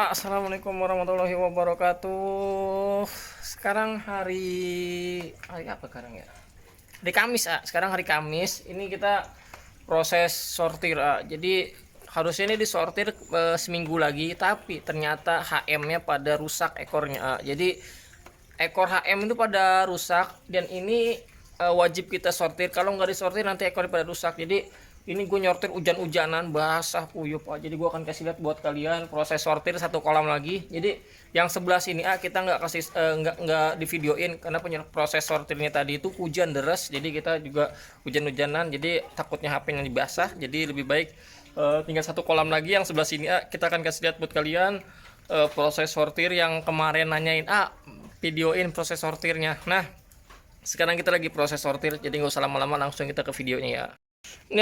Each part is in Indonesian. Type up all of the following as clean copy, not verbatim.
Assalamualaikum warahmatullahi wabarakatuh. Sekarang hari apa sekarang ya? Hari Kamis, Sekarang hari Kamis. Ini kita proses sortir, Jadi harusnya ini disortir seminggu lagi, tapi ternyata HM-nya pada rusak ekornya, Jadi ekor HM itu pada rusak dan ini wajib kita sortir. Kalau nggak disortir nanti ekornya pada rusak. Jadi ini gue nyortir hujan-hujanan, basah kuyup, jadi gue akan kasih lihat buat kalian proses sortir satu kolam lagi. Jadi yang sebelah sini kita nggak kasih nggak di videoin karena proses sortirnya tadi itu hujan deras, jadi kita juga hujan-hujanan, jadi takutnya HP-nya basah. Jadi lebih baik tinggal satu kolam lagi yang sebelah sini, kita akan kasih lihat buat kalian proses sortir yang kemarin nanyain, videoin proses sortirnya. Nah, sekarang kita lagi proses sortir, jadi nggak usah lama-lama, langsung kita ke videonya ya. Ini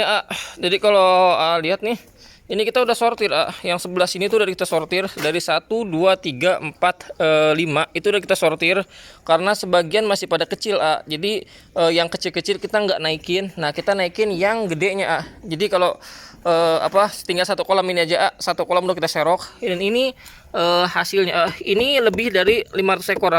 jadi kalau lihat nih, ini kita udah sortir, yang sebelah sini tuh udah kita sortir dari 1, 2, 3, 4, 5 itu udah kita sortir karena sebagian masih pada kecil, jadi yang kecil-kecil kita nggak naikin. Nah, kita naikin yang gedenya, jadi kalau tinggal satu kolam ini aja, satu kolam udah kita serok. Dan ini hasilnya, ini lebih dari 500 ekor,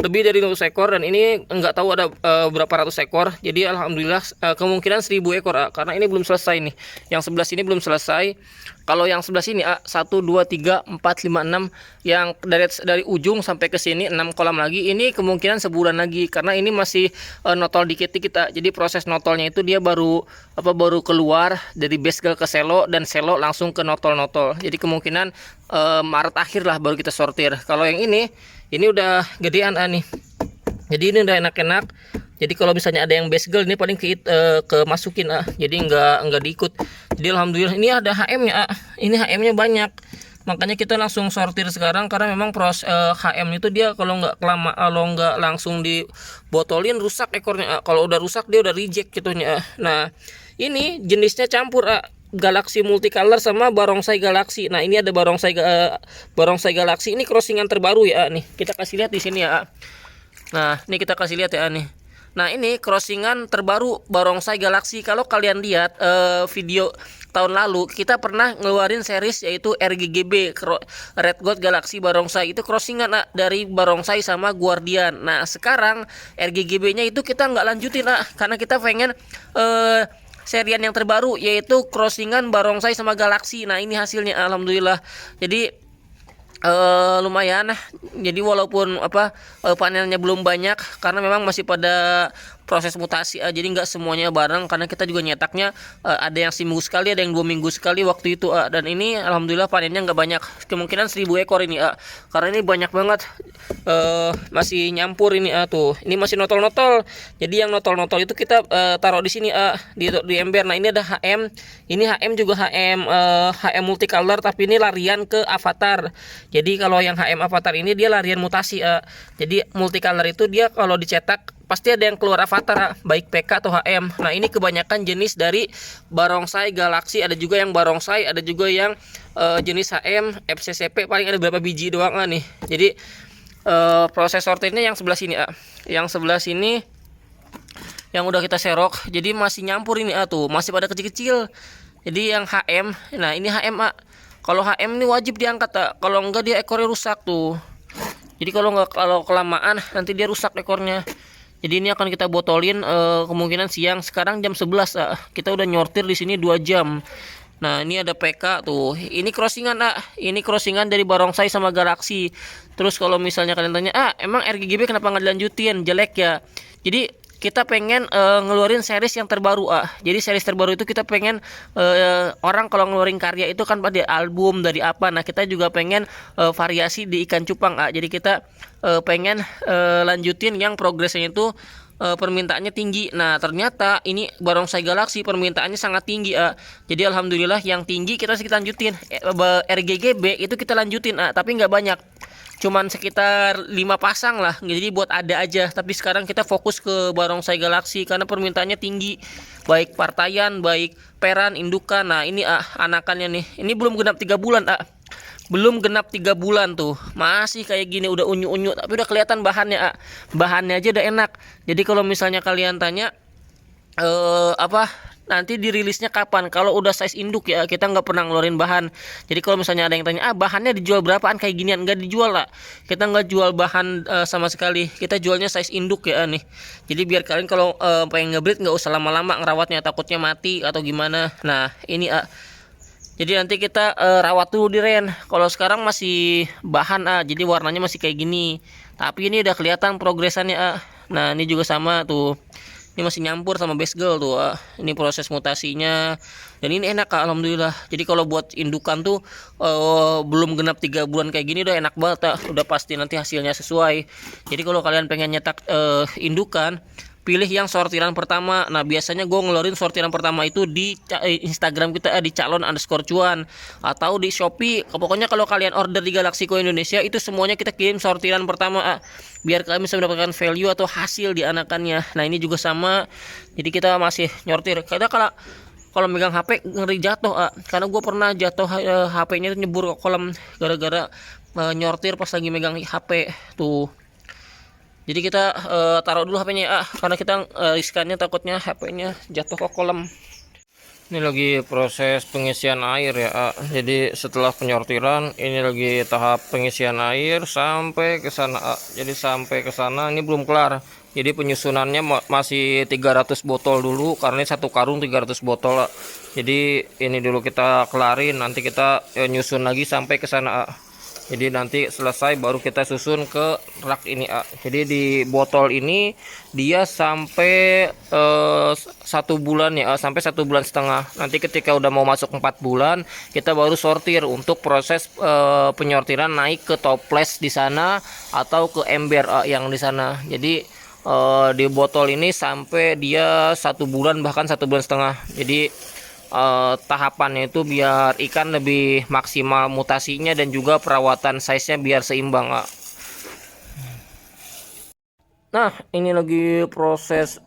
lebih dari 100 ekor, dan ini nggak tahu ada berapa ratus ekor. Jadi alhamdulillah kemungkinan 1000 ekor, karena ini belum selesai nih. Yang sebelah sini belum selesai. Kalau yang sebelah sini 1, 2, 3, 4, 5, 6, yang dari ujung sampai ke sini 6 kolam lagi. Ini kemungkinan sebulan lagi karena ini masih notol dikit kita. Jadi proses notolnya itu dia baru keluar dari basegel ke selo, dan selo langsung ke notol-notol. Jadi kemungkinan Maret akhir lah baru kita sortir. Kalau yang ini udah gedean nih. Jadi ini udah enak-enak. Jadi kalau misalnya ada yang basegel ini paling masukin, jadi nggak diikut. Jadi alhamdulillah ini ada HM-nya, ini HM-nya banyak. Makanya kita langsung sortir sekarang karena memang proses HM itu dia kalau nggak langsung dibotolin rusak ekornya. Kalau udah rusak dia udah reject gitunya. Nah, ini jenisnya campur, Galaxy Multicolor sama Barongsai Galaxy. Nah, ini ada Barongsai Galaxy. Ini crossingan terbaru ya nih. Kita kasih lihat di sini ya. Nah, ini kita kasih lihat ya nih. Nah, ini crossingan terbaru Barongsai Galaxy. Kalau kalian lihat video tahun lalu, kita pernah ngeluarin series yaitu RGGB, Red Gold Galaxy Barongsai. Itu crossingan dari Barongsai sama Guardian. Nah, sekarang RGGB-nya itu kita nggak lanjutin, karena kita pengen serian yang terbaru yaitu crossingan Barongsai sama Galaxy. Nah, ini hasilnya alhamdulillah. Jadi lumayan. Jadi walaupun panennya belum banyak karena memang masih pada proses mutasi, jadi nggak semuanya bareng karena kita juga nyetaknya ada yang seminggu sekali, ada yang 2 minggu sekali waktu itu, dan ini alhamdulillah panennya nggak banyak, kemungkinan 1000 ekor ini, karena ini banyak banget masih nyampur ini, tuh ini masih notol-notol. Jadi yang notol-notol itu kita taruh di sini, di ember. Nah, ini ada HM, ini HM juga HM multicolor, tapi ini larian ke avatar. Jadi kalau yang HM avatar ini dia larian mutasi, jadi multicolor itu dia kalau dicetak pasti ada yang keluar avatar, baik PK atau HM. Nah, ini kebanyakan jenis dari Barongsai Galaxy, ada juga yang Barongsai, ada juga yang jenis HM FCCP, paling ada berapa biji doang nih. Jadi proses sortirnya yang sebelah sini, yang sebelah sini yang udah kita serok, jadi masih nyampur ini, tuh masih pada kecil-kecil. Jadi yang HM, nah ini HM, kalau HM ini wajib diangkat, kalau enggak dia ekornya rusak tuh. Jadi kalau kelamaan nanti dia rusak ekornya. Jadi ini akan kita botolin kemungkinan siang. Sekarang jam 11, kita udah nyortir di sini 2 jam. Nah, ini ada PK tuh. Ini crossingan, ini crossingan dari Barongsai sama Galaxy. Terus kalau misalnya kalian tanya, emang RGGB kenapa nggak dilanjutin? Jelek ya. Jadi kita pengen ngeluarin series yang terbaru, Jadi series terbaru itu kita pengen orang kalau ngeluarin karya itu kan pada album dari apa. Nah, kita juga pengen variasi di ikan cupang, Jadi kita pengen lanjutin yang progresnya itu permintaannya tinggi. Nah, ternyata ini Barongsai Galaxy permintaannya sangat tinggi, Jadi alhamdulillah yang tinggi kita lanjutin. RGGB itu kita lanjutin, tapi nggak banyak. Cuman sekitar 5 pasang lah, jadi buat ada aja. Tapi sekarang kita fokus ke Barongsai Galaxy karena permintaannya tinggi, baik partaian, baik peran, indukan. Nah, ini anakannya nih, ini belum genap 3 bulan, belum genap 3 bulan tuh, masih kayak gini, udah unyu-unyu, tapi udah kelihatan bahannya, bahannya aja udah enak. Jadi kalau misalnya kalian tanya nanti dirilisnya kapan. Kalau udah size induk ya, kita nggak pernah ngeluarin bahan. Jadi kalau misalnya ada yang tanya, bahannya dijual berapaan kayak ginian, nggak dijual lah. Kita nggak jual bahan sama sekali. Kita jualnya size induk ya nih. Jadi biar kalian kalau pengen ngebreed nggak usah lama-lama ngerawatnya, takutnya mati atau gimana. Nah ini jadi nanti kita rawat dulu di ren. Kalau sekarang masih bahan jadi warnanya masih kayak gini. Tapi ini udah kelihatan progresannya. Nah ini juga sama tuh. Ini masih nyampur sama base girl tuh. Ini proses mutasinya. Dan ini enak alhamdulillah. Jadi kalau buat indukan tuh belum genap 3 bulan kayak gini udah enak banget. Udah pasti nanti hasilnya sesuai. Jadi kalau kalian pengen nyetak indukan, pilih yang sortiran pertama. Nah biasanya gue ngeluarin sortiran pertama itu di Instagram kita di calon_cuan atau di Shopee. Pokoknya kalau kalian order di Galaxico Indonesia itu semuanya kita kirim sortiran pertama biar kalian bisa mendapatkan value atau hasil di anakannya. Nah ini juga sama. Jadi kita masih nyortir. Kita kalau megang HP ngeri jatuh karena gue pernah jatuh HP-nya nyebur ke kolam gara-gara nyortir pas lagi megang HP tuh. Jadi kita taruh dulu HP-nya karena kita riskannya takutnya HP-nya jatuh ke kolam. Ini lagi proses pengisian air ya. Jadi setelah penyortiran ini lagi tahap pengisian air sampai ke sana. Jadi sampai ke sana ini belum kelar. Jadi penyusunannya masih 300 botol dulu karena ini satu karung 300 botol. Jadi ini dulu kita kelarin, nanti kita nyusun lagi sampai ke sana. Jadi nanti selesai baru kita susun ke rak ini. Jadi di botol ini dia sampai 1 bulan ya, sampai 1,5 bulan. Nanti ketika udah mau masuk 4 bulan kita baru sortir untuk proses penyortiran naik ke toples di sana atau ke ember yang di sana. Jadi di botol ini sampai dia 1 bulan bahkan 1,5 bulan. Jadi tahapannya itu biar ikan lebih maksimal mutasinya dan juga perawatan size-nya biar seimbang. Nah ini lagi proses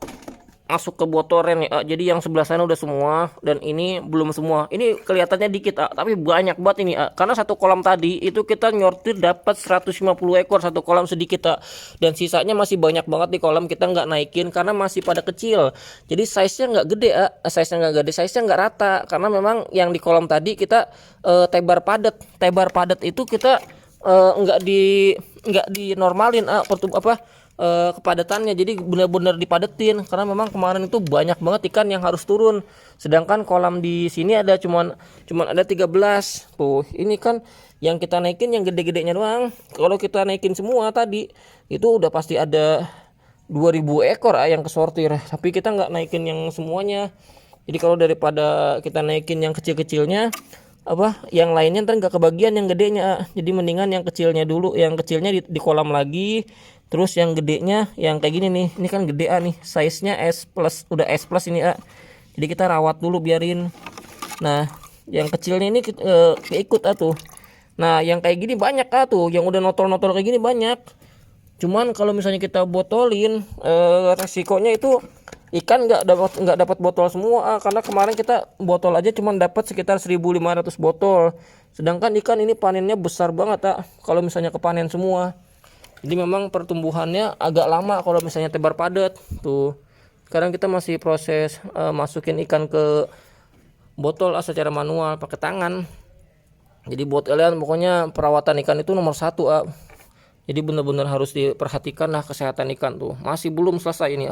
masuk ke botol ren ya. Jadi yang sebelah sana udah semua dan ini belum semua. Ini kelihatannya dikit tapi banyak banget ini karena satu kolam tadi itu kita nyortir dapat 150 ekor satu kolam sedikit dan sisanya masih banyak banget di kolam kita nggak naikin karena masih pada kecil. Jadi size-nya nggak gede size-nya nggak rata karena memang yang di kolam tadi kita tebar padat itu kita nggak di normalin kepadatannya. Jadi benar-benar dipadetin karena memang kemarin itu banyak banget ikan yang harus turun, sedangkan kolam di sini ada cuman ada 13 tuh. Ini kan yang kita naikin yang gede-gedenya doang. Kalau kita naikin semua tadi itu udah pasti ada 2000 ekor yang kesortir, tapi kita nggak naikin yang semuanya. Jadi kalau daripada kita naikin yang kecil-kecilnya yang lainnya ntar nggak kebagian yang gedenya. Jadi mendingan yang kecilnya dulu, yang kecilnya di kolam lagi. Terus yang gedenya yang kayak gini nih, ini kan gede nih, size-nya S+, udah S+ ini Jadi kita rawat dulu biarin. Nah, yang kecilnya ini keikut tuh. Nah, yang kayak gini banyak tuh, yang udah notol-notol kayak gini banyak. Cuman kalau misalnya kita botolin, resikonya itu ikan nggak dapat botol semua karena kemarin kita botol aja cuman dapat sekitar 1.500 botol. Sedangkan ikan ini panennya besar banget kalau misalnya kepanen semua. Jadi memang pertumbuhannya agak lama kalau misalnya tebar padat tuh. Sekarang kita masih proses masukin ikan ke botol secara manual pakai tangan. Jadi buat kalian pokoknya perawatan ikan itu nomor 1 Jadi benar-benar harus diperhatikan kesehatan ikan tuh. Masih belum selesai ini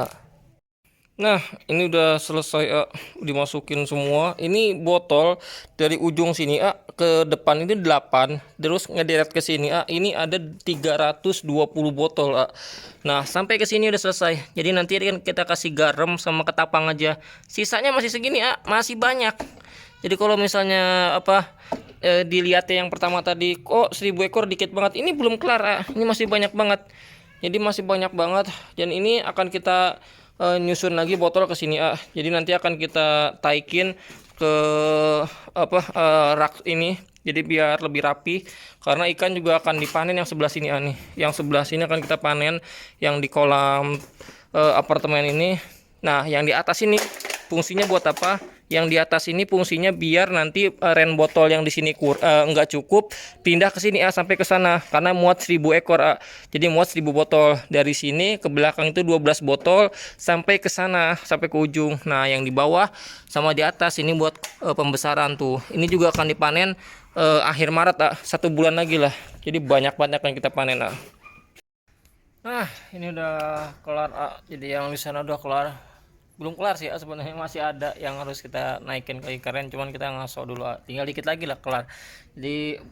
Nah ini udah selesai dimasukin semua. Ini botol dari ujung sini ke depan ini 8, terus ngederet ke sini ini ada 320 botol Nah sampai ke sini udah selesai. Jadi nanti kan kita kasih garam sama ketapang aja. Sisanya masih segini masih banyak. Jadi kalau misalnya dilihat yang pertama tadi kok 1000 ekor dikit banget, ini belum kelar ini masih banyak banget. Jadi masih banyak banget dan ini akan kita nyusun lagi botol ke sini Jadi nanti akan kita taikin ke rak ini. Jadi biar lebih rapi karena ikan juga akan dipanen yang sebelah sini nih. Yang sebelah sini akan kita panen yang di kolam apartemen ini. Nah, yang di atas ini fungsinya buat apa? yang di atas ini fungsinya biar nanti ren botol yang di sini nggak cukup, pindah ke sini sampai ke sana, karena muat 1000 ekor. Jadi muat 1000 botol dari sini ke belakang itu 12 botol sampai ke sana, sampai ke ujung. Nah yang di bawah sama di atas ini buat pembesaran tuh. Ini juga akan dipanen akhir Maret, 1 bulan lagi lah. Jadi banyak-banyak yang kita panen. Nah ini udah kelar, jadi yang di sana udah kelar. Belum kelar sih, sebenarnya masih ada yang harus kita naikin ke ikan, cuman kita ngaso dulu, tinggal dikit lagi lah kelar. Jadi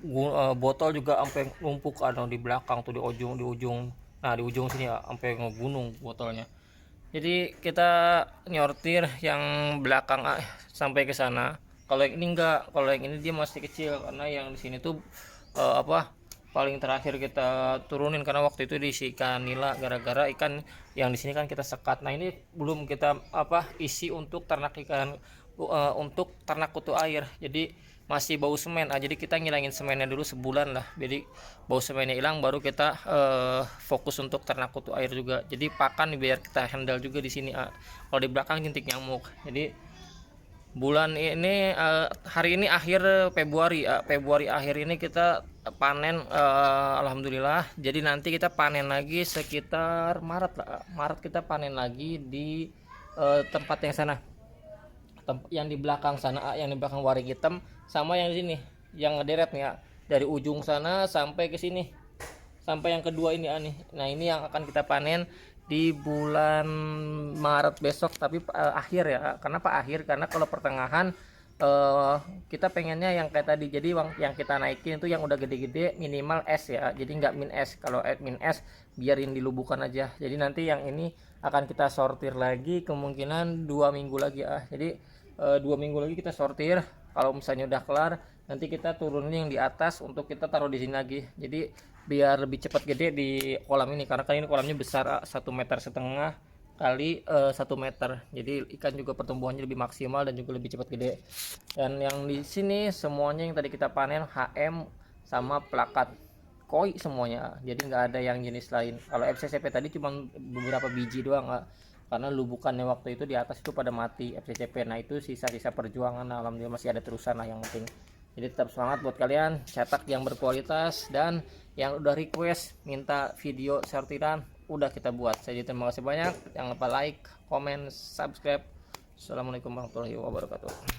botol juga sampai numpuk ada di belakang tuh, di ujung, nah di ujung sini sampai ngegunung botolnya. Jadi kita nyortir yang belakang sampai ke sana. Kalau yang ini enggak, kalau yang ini dia masih kecil, karena yang di sini tuh paling terakhir kita turunin karena waktu itu diisi ikan nila, gara-gara ikan yang di sini kan kita sekat. Nah ini belum kita isi untuk ternak ikan, untuk ternak kutu air, jadi masih bau semen. Jadi kita ngilangin semennya dulu sebulan lah, jadi bau semennya hilang baru kita fokus untuk ternak kutu air juga. Jadi pakan biar kita handle juga di sini. Kalau di belakang jentik nyamuk. Jadi bulan ini hari ini akhir Februari, Februari akhir ini kita panen, alhamdulillah. Jadi nanti kita panen lagi sekitar Maret lah. Maret kita panen lagi di tempat yang sana, yang di belakang sana, yang di belakang waring hitam, sama yang di sini yang ngederet nih, dari ujung sana sampai ke sini, sampai yang kedua ini nih. Nah ini yang akan kita panen di bulan Maret besok, tapi akhir ya. Kenapa akhir? Karena kalau pertengahan kita pengennya yang kayak tadi, jadi yang kita naikin itu yang udah gede-gede minimal S ya, jadi nggak min S. Kalau min S biarin dilubukan aja. Jadi nanti yang ini akan kita sortir lagi, kemungkinan 2 minggu lagi jadi 2 minggu lagi kita sortir. Kalau misalnya udah kelar, nanti kita turunin yang di atas untuk kita taruh di sini lagi. Jadi biar lebih cepat gede di kolam ini, karena kan ini kolamnya besar, 1,5 meter kali 1 meter. Jadi ikan juga pertumbuhannya lebih maksimal dan juga lebih cepat gede. Dan yang di sini semuanya yang tadi kita panen HM sama plakat koi semuanya, jadi nggak ada yang jenis lain. Kalau FCCP tadi cuma beberapa biji doang, karena lubukannya waktu itu di atas itu pada mati FCCP. Nah itu sisa-sisa perjuangan, alhamdulillah masih ada terusan lah yang penting. Jadi tetap semangat buat kalian, cetak yang berkualitas. Dan yang udah request minta video sortiran, udah kita buat. Jadi terima kasih banyak, jangan lupa like, comment, subscribe. Assalamualaikum warahmatullahi wabarakatuh.